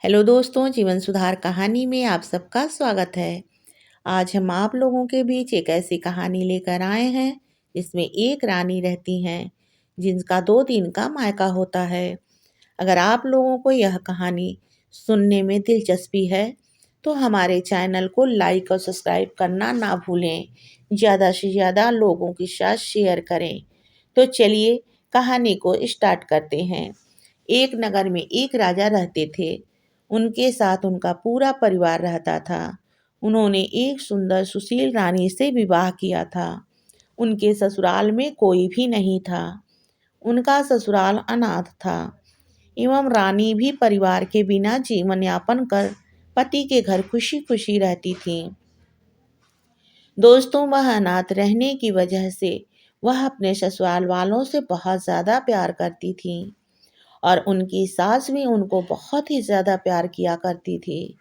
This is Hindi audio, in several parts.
हेलो दोस्तों, जीवन सुधार कहानी में आप सबका स्वागत है। आज हम आप लोगों के बीच एक ऐसी कहानी लेकर आए हैं जिसमें एक रानी रहती हैं जिनका 2 दिन का मायका होता है। अगर आप लोगों को यह कहानी सुनने में दिलचस्पी है तो हमारे चैनल को लाइक और सब्सक्राइब करना ना भूलें। ज़्यादा से ज़्यादा लोगों के साथ शेयर करें। तो चलिए कहानी को स्टार्ट करते हैं। एक नगर में एक राजा रहते थे। उनके साथ उनका पूरा परिवार रहता था। उन्होंने एक सुंदर सुशील रानी से विवाह किया था। उनके ससुराल में कोई भी नहीं था। उनका ससुराल अनाथ था एवं रानी भी परिवार के बिना जीवन यापन कर पति के घर खुशी खुशी रहती थी। दोस्तों, वह अनाथ रहने की वजह से वह अपने ससुराल वालों से बहुत ज़्यादा प्यार करती थी और उनकी सास भी उनको बहुत ही ज़्यादा प्यार किया करती थी।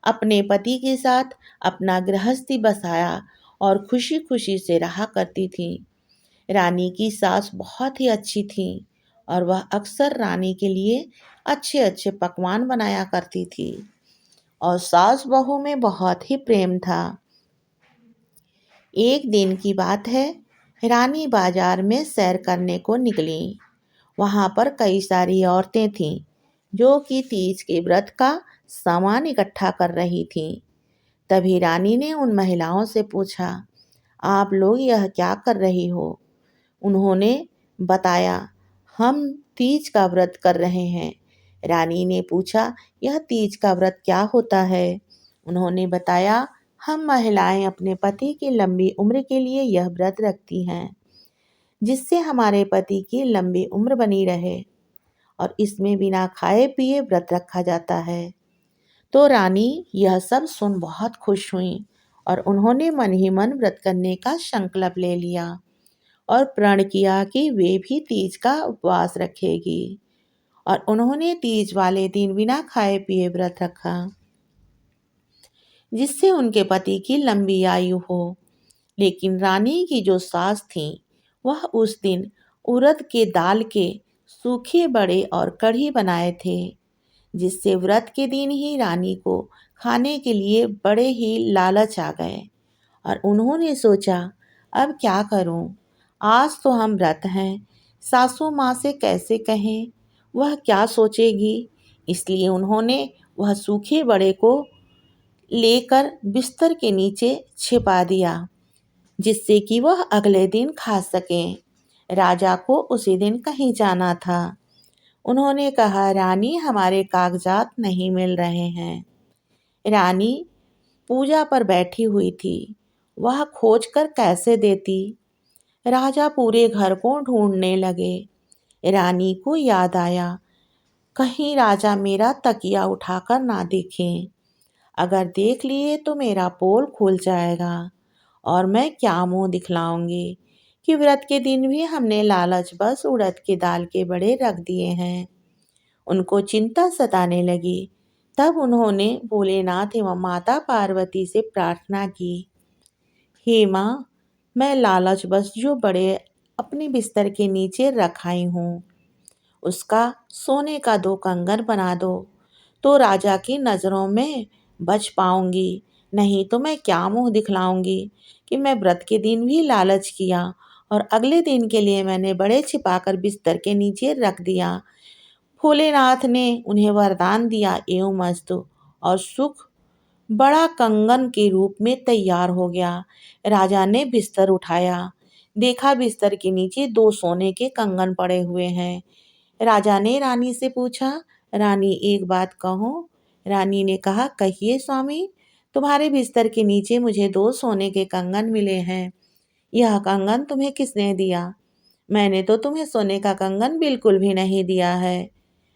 अपने पति के साथ अपना गृहस्थी बसाया और खुशी खुशी से रहा करती थी। रानी की सास बहुत ही अच्छी थी और वह अक्सर रानी के लिए अच्छे अच्छे पकवान बनाया करती थी और सास बहू में बहुत ही प्रेम था। एक दिन की बात है, रानी बाजार में सैर करने को निकली। वहाँ पर कई सारी औरतें थीं जो कि तीज के व्रत का सामान इकट्ठा कर रही थीं। तभी रानी ने उन महिलाओं से पूछा, आप लोग यह क्या कर रही हो? उन्होंने बताया, हम तीज का व्रत कर रहे हैं। रानी ने पूछा, यह तीज का व्रत क्या होता है? उन्होंने बताया, हम महिलाएं अपने पति की लंबी उम्र के लिए यह व्रत रखती हैं जिससे हमारे पति की लंबी उम्र बनी रहे और इसमें बिना खाए पिए व्रत रखा जाता है। तो रानी यह सब सुन बहुत खुश हुई और उन्होंने मन ही मन व्रत करने का संकल्प ले लिया और प्रण किया कि वे भी तीज का उपवास रखेगी और उन्होंने तीज वाले दिन बिना खाए पिए व्रत रखा जिससे उनके पति की लंबी आयु हो। लेकिन रानी की जो सास थी वह उस दिन उड़द के दाल के सूखे बड़े और कढ़ी बनाए थे जिससे व्रत के दिन ही रानी को खाने के लिए बड़े ही लालच आ गए और उन्होंने सोचा, अब क्या करूं? आज तो हम व्रत हैं, सासू माँ से कैसे कहें, वह क्या सोचेगी? इसलिए उन्होंने वह सूखे बड़े को लेकर बिस्तर के नीचे छिपा दिया जिससे कि वह अगले दिन खा सकें। राजा को उसी दिन कहीं जाना था। उन्होंने कहा, रानी हमारे कागजात नहीं मिल रहे हैं। रानी पूजा पर बैठी हुई थी, वह खोज कर कैसे देती? राजा पूरे घर को ढूंढने लगे। रानी को याद आया, कहीं राजा मेरा तकिया उठाकर ना देखें। अगर देख लिए तो मेरा पोल खुल जाएगा और मैं क्या मुंह दिखलाऊंगी कि व्रत के दिन भी हमने लालच बस उड़द की दाल के बड़े रख दिए हैं। उनको चिंता सताने लगी। तब उन्होंने भोलेनाथ एवं माता पार्वती से प्रार्थना की, हे माँ, मैं लालच बस जो बड़े अपने बिस्तर के नीचे रखाई हूँ उसका सोने का 2 कंगन बना दो तो राजा की नज़रों में बच पाऊंगी, नहीं तो मैं क्या मुंह दिखलाऊंगी कि मैं व्रत के दिन भी लालच किया और अगले दिन के लिए मैंने बड़े छिपाकर बिस्तर के नीचे रख दिया। भोलेनाथ ने उन्हें वरदान दिया एवं मस्त और सुख बड़ा कंगन के रूप में तैयार हो गया। राजा ने बिस्तर उठाया, देखा बिस्तर के नीचे 2 सोने के कंगन पड़े हुए हैं। राजा ने रानी से पूछा, रानी एक बात कहूँ? रानी ने कहा, कहिए स्वामी, तुम्हारे बिस्तर के नीचे मुझे 2 सोने के कंगन मिले हैं। यह कंगन तुम्हें किसने दिया? मैंने तो तुम्हें सोने का कंगन बिल्कुल भी नहीं दिया है।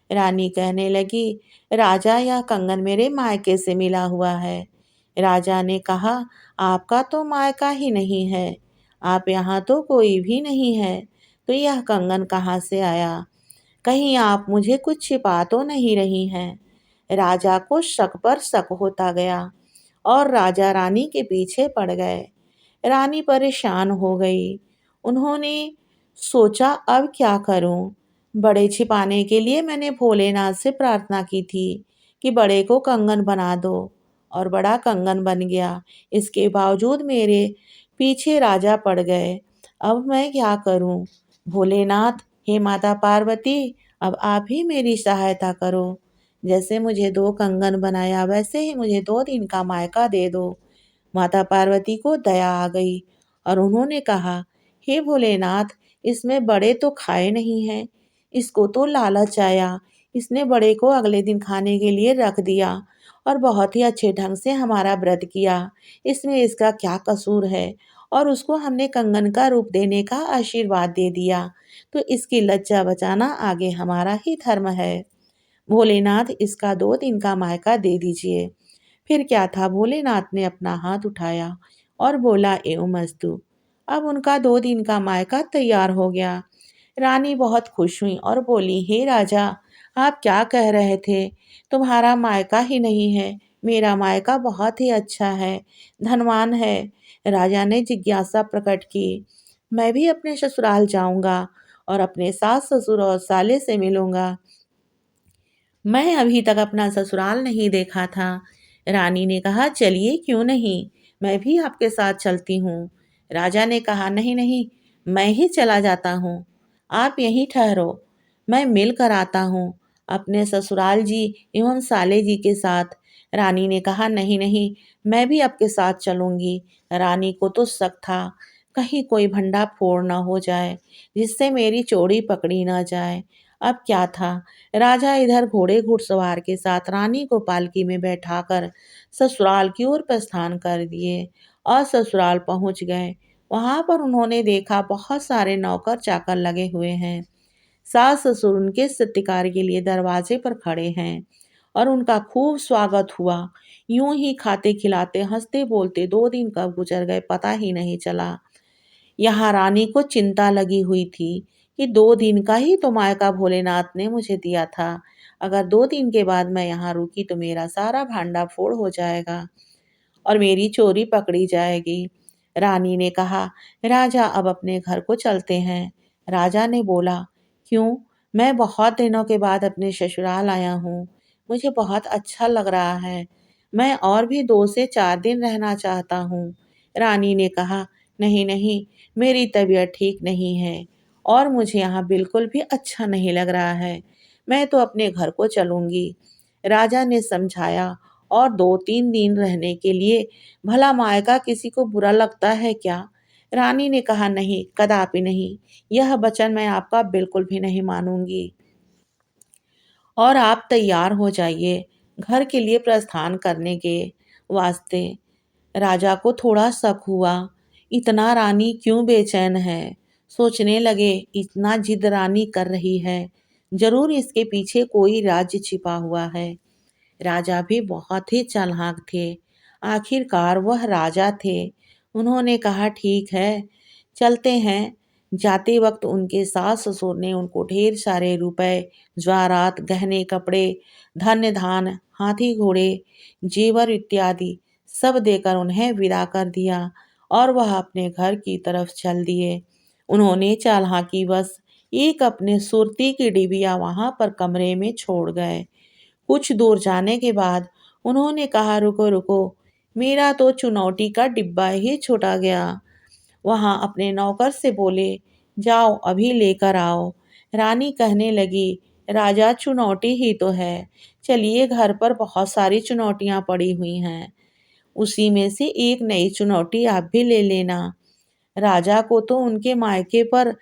रानी कहने लगी, राजा, यह कंगन मेरे मायके से मिला हुआ है। राजा ने कहा, आपका तो मायका ही नहीं है, आप यहाँ तो कोई भी नहीं है, तो यह कंगन कहाँ से आया? कहीं आप मुझे कुछ छिपा तो नहीं रही हैं? राजा को शक पर शक होता गया और राजा रानी के पीछे पड़ गए। रानी परेशान हो गई। उन्होंने सोचा, अब क्या करूं? बड़े छिपाने के लिए मैंने भोलेनाथ से प्रार्थना की थी कि बड़े को कंगन बना दो, और बड़ा कंगन बन गया। इसके बावजूद मेरे पीछे राजा पड़ गए। अब मैं क्या करूं? भोलेनाथ, हे माता पार्वती, अब आप ही मेरी सहायता करो। जैसे मुझे 2 कंगन बनाया, वैसे ही मुझे 2 दिन का मायका दे दो। माता पार्वती को दया आ गई और उन्होंने कहा, हे भोलेनाथ, इसमें बड़े तो खाए नहीं हैं। इसको तो लालच आया। इसने बड़े को अगले दिन खाने के लिए रख दिया और बहुत ही अच्छे ढंग से हमारा व्रत किया। इसमें इसका क्या कसूर है? और उसको हमने कंगन का रूप देने का आशीर्वाद दे दिया। तो इसकी लज्जा बचाना आगे हमारा ही धर्म है। भोलेनाथ, इसका 2 दिन का मायका दे दीजिए। फिर क्या था, भोलेनाथ ने अपना हाथ उठाया और बोला, एवमस्तु। अब उनका 2 दिन का मायका तैयार हो गया। रानी बहुत खुश हुई और बोली, हे राजा, आप क्या कह रहे थे? तुम्हारा मायका ही नहीं है। मेरा मायका बहुत ही अच्छा है, धनवान है। राजा ने जिज्ञासा प्रकट की। मैं भी अपने ससुराल जाऊंगा और अपने सास ससुर और साले से मिलूंगा। मैं अभी तक अपना ससुराल नहीं देखा था। रानी ने कहा, चलिए, क्यों नहीं, मैं भी आपके साथ चलती हूँ। राजा ने कहा, नहीं नहीं, मैं ही चला जाता हूँ। आप यहीं ठहरो, मैं मिल कर आता हूँ अपने ससुराल जी एवं साले जी के साथ। रानी ने कहा, नहीं नहीं, मैं भी आपके साथ चलूंगी। रानी को तो शक था, कहीं कोई भंडा फोड़ ना हो जाए, जिससे मेरी चोरी पकड़ी ना जाए। अब क्या था, राजा इधर घोड़े घुड़सवार के साथ रानी को पालकी में बैठाकर ससुराल की ओर प्रस्थान कर दिए और ससुराल पहुंच गए। वहां पर उन्होंने देखा बहुत सारे नौकर चाकर लगे हुए हैं। सास ससुर उनके सत्कार के लिए दरवाजे पर खड़े हैं और उनका खूब स्वागत हुआ। यूं ही खाते खिलाते हंसते बोलते 2 दिन कब गुजर गए पता ही नहीं चला। यहाँ रानी को चिंता लगी हुई थी कि 2 दिन का ही तो मायका भोलेनाथ ने मुझे दिया था। अगर 2 दिन के बाद मैं यहाँ रुकी तो मेरा सारा भांडा फोड़ हो जाएगा और मेरी चोरी पकड़ी जाएगी। रानी ने कहा, राजा, अब अपने घर को चलते हैं। राजा ने बोला, क्यों? मैं बहुत दिनों के बाद अपने ससुराल आया हूँ। मुझे बहुत अच्छा लग रहा है। मैं और भी 2 से 4 दिन रहना चाहता हूँ। रानी ने कहा, नहीं नहीं, मेरी तबीयत ठीक नहीं है और मुझे यहाँ बिल्कुल भी अच्छा नहीं लग रहा है। मैं तो अपने घर को चलूंगी। राजा ने समझाया, और 2-3 दिन रहने के लिए भला मायका किसी को बुरा लगता है क्या? रानी ने कहा, नहीं, कदापि नहीं। यह वचन मैं आपका बिल्कुल भी नहीं मानूंगी। और आप तैयार हो जाइए घर के लिए प्रस्थान करने के वास्ते। राजा को थोड़ा शक हुआ, इतना रानी क्यों बेचैन है? सोचने लगे, इतना जिद रानी कर रही है, जरूर इसके पीछे कोई राज छिपा हुआ है। राजा भी बहुत ही चालाक थे। आखिरकार वह राजा थे। उन्होंने कहा, ठीक है, चलते हैं। जाते वक्त उनके सास ससुर ने उनको ढेर सारे रुपए, ज्वारात, गहने, कपड़े, धन्य धान, हाथी घोड़े, जेवर इत्यादि सब देकर उन्हें विदा कर दिया और वह अपने घर की तरफ चल दिए। उन्होंने चालाकी बस एक अपने सुरती की डिबिया वहां पर कमरे में छोड़ गए। कुछ दूर जाने के बाद उन्होंने कहा, रुको रुको, मेरा तो चुनौती का डिब्बा ही छूटा गया। वहां अपने नौकर से बोले, जाओ अभी लेकर आओ। रानी कहने लगी, राजा, चुनौती ही तो है, चलिए, घर पर बहुत सारी चुनौतियां पड़ी हुई हैं, उसी में से एक नई चुनौती आप भी ले लेना। राजा को तो उनके मायके पर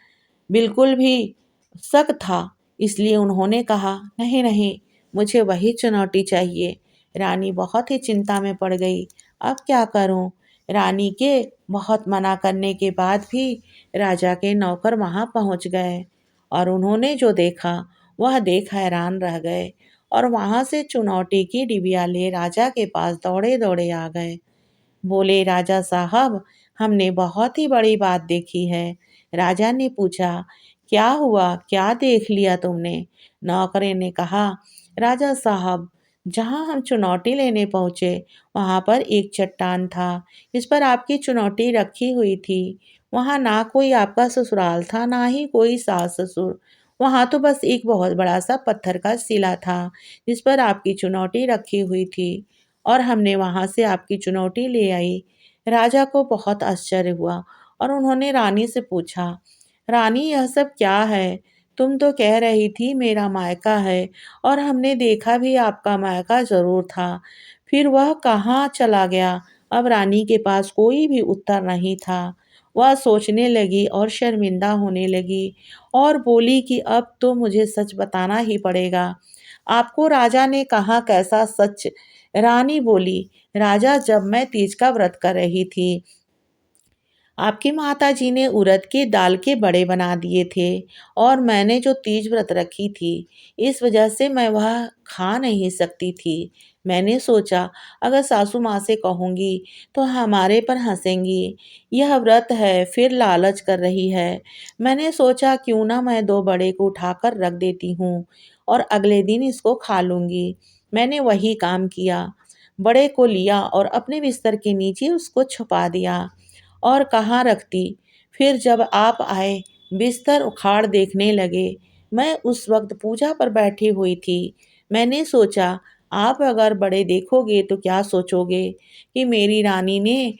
बिल्कुल भी शक था, इसलिए उन्होंने कहा, नहीं नहीं, मुझे वही चुनौती चाहिए। रानी बहुत ही चिंता में पड़ गई। अब क्या करूं? रानी के बहुत मना करने के बाद भी राजा के नौकर वहां पहुंच गए और उन्होंने जो देखा वह देख हैरान रह गए और वहां से चुनौती की डिबिया ले राजा के पास दौड़े दौड़े आ गए। बोले, राजा साहब, हमने बहुत ही बड़ी बात देखी है। राजा ने पूछा, क्या हुआ, क्या देख लिया तुमने? नौकरे ने कहा, राजा साहब, जहाँ हम चुनौती लेने पहुँचे वहाँ पर एक चट्टान था, इस पर आपकी चुनौती रखी हुई थी। वहाँ ना कोई आपका ससुराल था, ना ही कोई सास ससुर। वहाँ तो बस एक बहुत बड़ा-सा पत्थर का शिला था, जिस पर आपकी चुनौती रखी हुई थी और हमने वहाँ से आपकी चुनौती ले आई। राजा को बहुत आश्चर्य हुआ और उन्होंने रानी से पूछा, "रानी, यह सब क्या है? तुम तो कह रही थी मेरा मायका है और हमने देखा भी आपका मायका ज़रूर था। फिर वह कहाँ चला गया?" अब रानी के पास कोई भी उत्तर नहीं था। वह सोचने लगी और शर्मिंदा होने लगी और बोली कि अब तो मुझे सच बताना ही पड़ेगा। आपको राजा ने कहा कैसा सच? रानी बोली, राजा, जब मैं तीज का व्रत कर रही थी, आपकी माताजी ने उड़द की दाल के बड़े बना दिए थे और मैंने जो तीज व्रत रखी थी, इस वजह से मैं वह खा नहीं सकती थी। मैंने सोचा अगर सासू माँ से कहूँगी तो हमारे पर हँसेंगी। यह व्रत है, फिर लालच कर रही है। मैंने सोचा क्यों ना मैं 2 बड़े को उठाकर रख देती हूँ और अगले दिन इसको खा लूँगी। मैंने वही काम किया। बड़े को लिया और अपने बिस्तर के नीचे उसको छुपा दिया। और कहाँ रखती। फिर जब आप आए, बिस्तर उखाड़ देखने लगे। मैं उस वक़्त पूजा पर बैठी हुई थी। मैंने सोचा, आप अगर बड़े देखोगे तो क्या सोचोगे कि मेरी रानी ने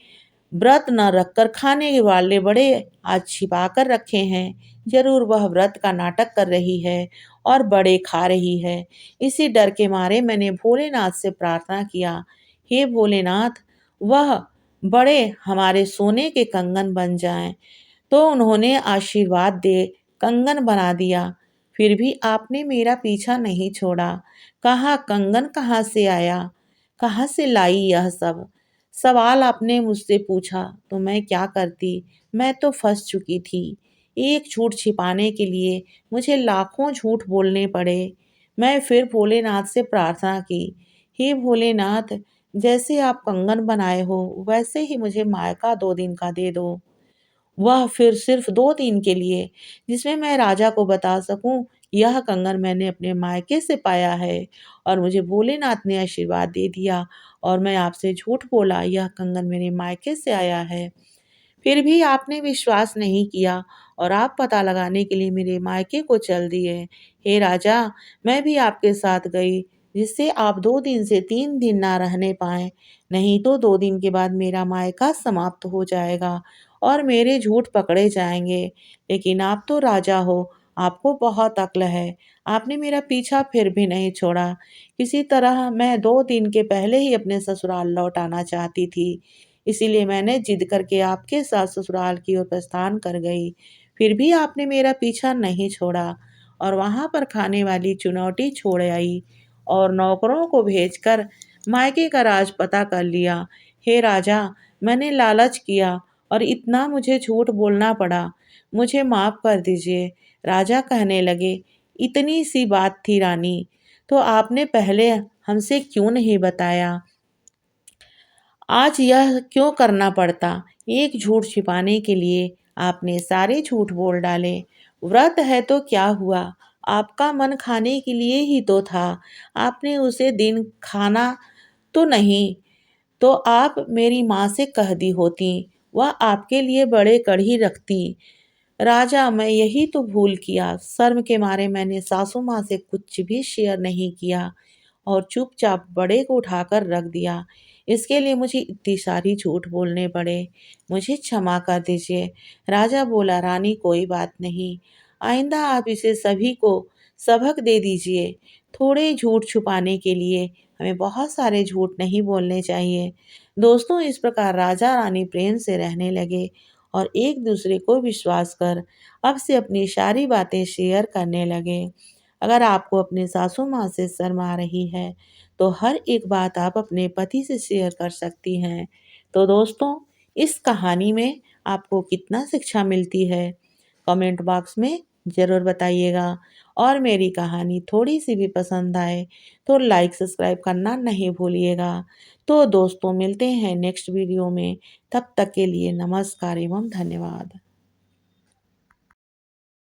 व्रत न रखकर खाने वाले बड़े आज छिपा कर रखे हैं। ज़रूर वह व्रत का नाटक कर रही है और बड़े खा रही है। इसी डर के मारे मैंने भोलेनाथ से प्रार्थना किया, हे भोलेनाथ, वह बड़े हमारे सोने के कंगन बन जाएं। तो उन्होंने आशीर्वाद दे कंगन बना दिया। फिर भी आपने मेरा पीछा नहीं छोड़ा। कहा कंगन कहाँ से आया? कहाँ से लाई यह सब? सवाल आपने मुझसे पूछा तो मैं क्या करती? मैं तो फँस चुकी थी। एक झूठ छिपाने के लिए मुझे लाखों झूठ बोलने पड़े। मैं फिर भोलेनाथ से प्रार्थना की, हे भोलेनाथ, जैसे आप कंगन बनाए हो, वैसे ही मुझे मायका 2 दिन का दे दो। वह फिर सिर्फ़ 2 दिन के लिए, जिसमें मैं राजा को बता सकूँ, यह कंगन मैंने अपने मायके से पाया है और मुझे भोलेनाथ ने आशीर्वाद दे दिया और मैं आपसे झूठ बोला, यह कंगन मेरे मायके से आया है। फिर भी आपने विश्वास नहीं किया और आप पता लगाने के लिए मेरे मायके को चल दिए। हे राजा, मैं भी आपके साथ गई, जिससे आप 2 दिन से 3 दिन ना रहने पाएँ, नहीं तो 2 दिन के बाद मेरा मायका समाप्त हो जाएगा और मेरे झूठ पकड़े जाएँगे। लेकिन आप तो राजा हो, आपको बहुत अक्ल है, आपने मेरा पीछा फिर भी नहीं छोड़ा। किसी तरह मैं 2 दिन के पहले ही अपने ससुराल लौट आना चाहती थी। इसीलिए मैंने जिद करके आपके साथ ससुराल की ओर प्रस्थान कर गई। फिर भी आपने मेरा पीछा नहीं छोड़ा और वहाँ पर खाने वाली चुनौती छोड़ आई और नौकरों को भेजकर मायके का राज पता कर लिया। हे राजा, मैंने लालच किया और इतना मुझे झूठ बोलना पड़ा। मुझे माफ़ कर दीजिए। राजा कहने लगे, इतनी सी बात थी रानी, तो आपने पहले हमसे क्यों नहीं बताया? आज यह क्यों करना पड़ता? एक झूठ छिपाने के लिए आपने सारे झूठ बोल डाले। व्रत है तो क्या हुआ? आपका मन खाने के लिए ही तो था। आपने उसे दिन खाना तो नहीं, तो आप मेरी माँ से कह दी होती, वह आपके लिए बड़े कढ़ी रखती। राजा, मैं यही तो भूल किया। शर्म के मारे मैंने सासू माँ से कुछ भी शेयर नहीं किया और चुपचाप बड़े को उठाकर रख दिया। इसके लिए मुझे इतनी सारी झूठ बोलने पड़े। मुझे क्षमा कर दीजिए। राजा बोला, रानी कोई बात नहीं। आइंदा आप इसे सभी को सबक दे दीजिए। थोड़े झूठ छुपाने के लिए हमें बहुत सारे झूठ नहीं बोलने चाहिए। दोस्तों, इस प्रकार राजा रानी प्रेम से रहने लगे और एक दूसरे को विश्वास कर अब से अपनी सारी बातें शेयर करने लगे। अगर आपको अपने सासू माँ से शर्म आ रही है, तो हर एक बात आप अपने पति से शेयर कर सकती हैं। तो दोस्तों, इस कहानी में आपको कितना शिक्षा मिलती है? कमेंट बॉक्स में ज़रूर बताइएगा और मेरी कहानी थोड़ी-सी भी पसंद आए, तो लाइक, सब्सक्राइब करना नहीं भूलिएगा। तो दोस्तों, मिलते हैं नेक्स्ट वीडियो में। तब तक के लिए नमस्कार एवं धन्यवाद।